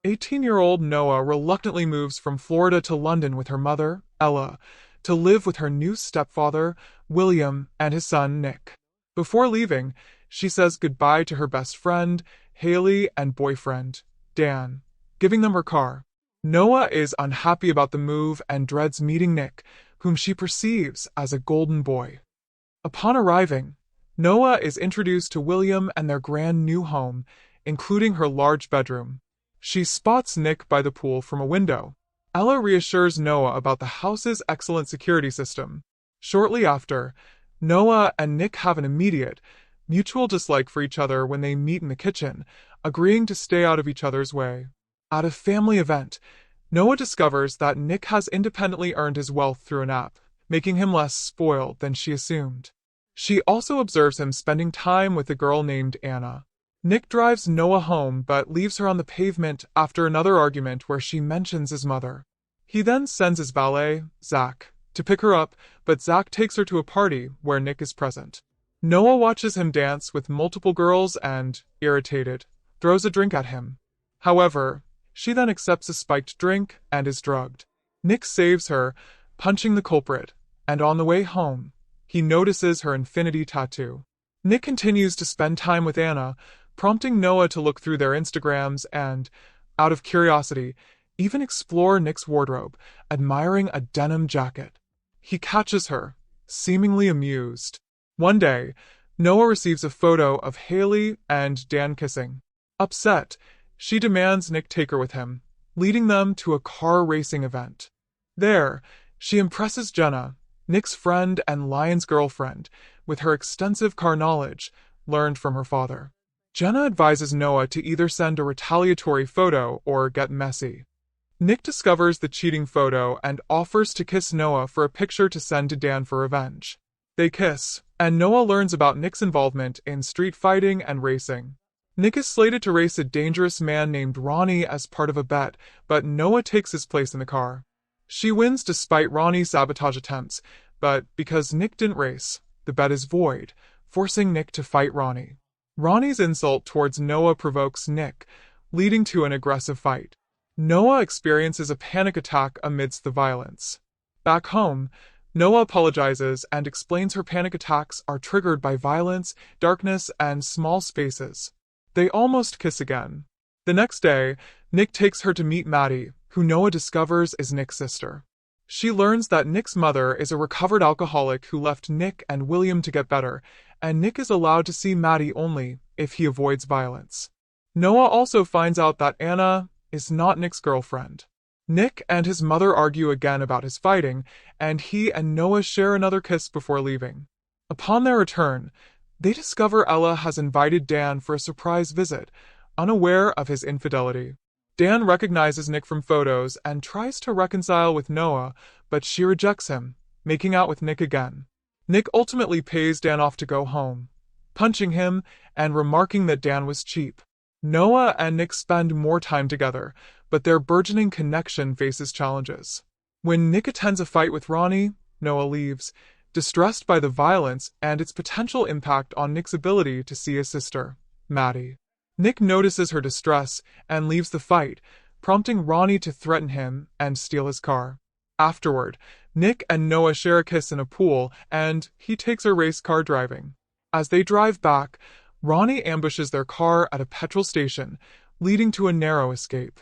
18-year-old Noah reluctantly moves from Florida to London with her mother, Ella, to live with her new stepfather, William, and his son, Nick. Before leaving, she says goodbye to her best friend, Haley, and boyfriend, Dan, giving them her car. Noah is unhappy about the move and dreads meeting Nick, whom she perceives as a golden boy. Upon arriving, Noah is introduced to William and their grand new home, including her large bedroom. She spots Nick by the pool from a window. Ella reassures Noah about the house's excellent security system. Shortly after, Noah and Nick have an immediate, mutual dislike for each other when they meet in the kitchen, agreeing to stay out of each other's way. At a family event, Noah discovers that Nick has independently earned his wealth through an app, making him less spoiled than she assumed. She also observes him spending time with a girl named Anna. Nick drives Noah home but leaves her on the pavement after another argument where she mentions his mother. He then sends his valet, Zach, to pick her up, but Zach takes her to a party where Nick is present. Noah watches him dance with multiple girls and, irritated, throws a drink at him. However, she then accepts a spiked drink and is drugged. Nick saves her, punching the culprit, and on the way home, he notices her infinity tattoo. Nick continues to spend time with Anna, prompting Noah to look through their Instagrams and, out of curiosity, even explore Nick's wardrobe, admiring a denim jacket. He catches her, seemingly amused. One day, Noah receives a photo of Haley and Dan kissing. Upset, she demands Nick take her with him, leading them to a car racing event. There, she impresses Jenna, Nick's friend and Lion's girlfriend, with her extensive car knowledge, learned from her father. Jenna advises Noah to either send a retaliatory photo or get messy. Nick discovers the cheating photo and offers to kiss Noah for a picture to send to Dan for revenge. They kiss, and Noah learns about Nick's involvement in street fighting and racing. Nick is slated to race a dangerous man named Ronnie as part of a bet, but Noah takes his place in the car. She wins despite Ronnie's sabotage attempts, but because Nick didn't race, the bet is void, forcing Nick to fight Ronnie. Ronnie's insult towards Noah provokes Nick, leading to an aggressive fight. Noah experiences a panic attack amidst the violence. Back home, Noah apologizes and explains her panic attacks are triggered by violence, darkness, and small spaces. They almost kiss again. The next day, Nick takes her to meet Maddie, who Noah discovers is Nick's sister. She learns that Nick's mother is a recovered alcoholic who left Nick and William to get better, and Nick is allowed to see Maddie only if he avoids violence. Noah also finds out that Anna is not Nick's girlfriend. Nick and his mother argue again about his fighting, and he and Noah share another kiss before leaving. Upon their return, they discover Ella has invited Dan for a surprise visit, unaware of his infidelity. Dan recognizes Nick from photos and tries to reconcile with Noah, but she rejects him, making out with Nick again. Nick ultimately pays Dan off to go home, punching him and remarking that Dan was cheap. Noah and Nick spend more time together, but their burgeoning connection faces challenges. When Nick attends a fight with Ronnie, Noah leaves, distressed by the violence and its potential impact on Nick's ability to see his sister, Maddie. Nick notices her distress and leaves the fight, prompting Ronnie to threaten him and steal his car. Afterward, Nick and Noah share a kiss in a pool, and he takes her race car driving. As they drive back, Ronnie ambushes their car at a petrol station, leading to a narrow escape.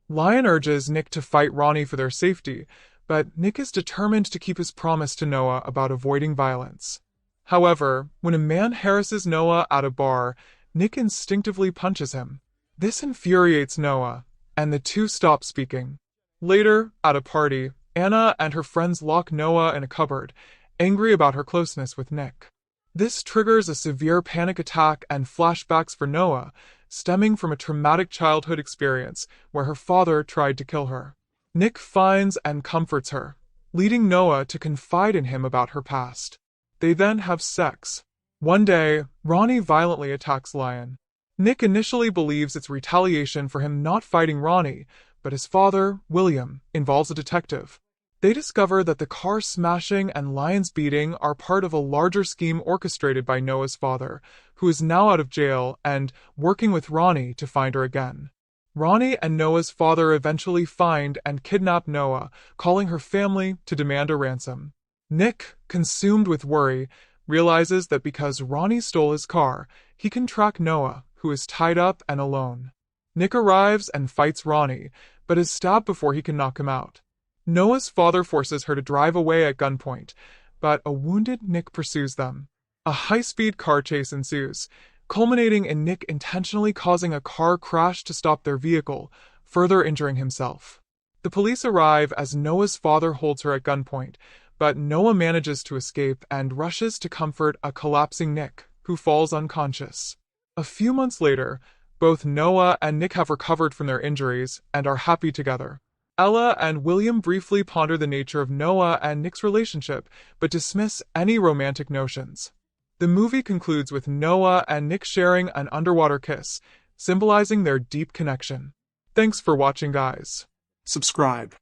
Lion urges Nick to fight Ronnie for their safety, but Nick is determined to keep his promise to Noah about avoiding violence. However, when a man harasses Noah at a bar, Nick instinctively punches him. This infuriates Noah, and the two stop speaking. Later, at a party, Anna and her friends lock Noah in a cupboard, angry about her closeness with Nick. This triggers a severe panic attack and flashbacks for Noah, stemming from a traumatic childhood experience where her father tried to kill her. Nick finds and comforts her, leading Noah to confide in him about her past. They then have sex. One day, Ronnie violently attacks Lion. Nick initially believes it's retaliation for him not fighting Ronnie, but his father, William, involves a detective. They discover that the car smashing and Lion's beating are part of a larger scheme orchestrated by Noah's father, who is now out of jail and working with Ronnie to find her again. Ronnie and Noah's father eventually find and kidnap Noah, calling her family to demand a ransom. Nick, consumed with worry, realizes that because Ronnie stole his car, he can track Noah, who is tied up and alone. Nick arrives and fights Ronnie, but is stabbed before he can knock him out. Noah's father forces her to drive away at gunpoint, but a wounded Nick pursues them. A high-speed car chase ensues, culminating in Nick intentionally causing a car crash to stop their vehicle, further injuring himself. The police arrive as Noah's father holds her at gunpoint, but Noah manages to escape and rushes to comfort a collapsing Nick, who falls unconscious. A few months later, both Noah and Nick have recovered from their injuries and are happy together. Ella and William briefly ponder the nature of Noah and Nick's relationship, but dismiss any romantic notions. The movie concludes with Noah and Nick sharing an underwater kiss, symbolizing their deep connection. Thanks for watching, guys. Subscribe.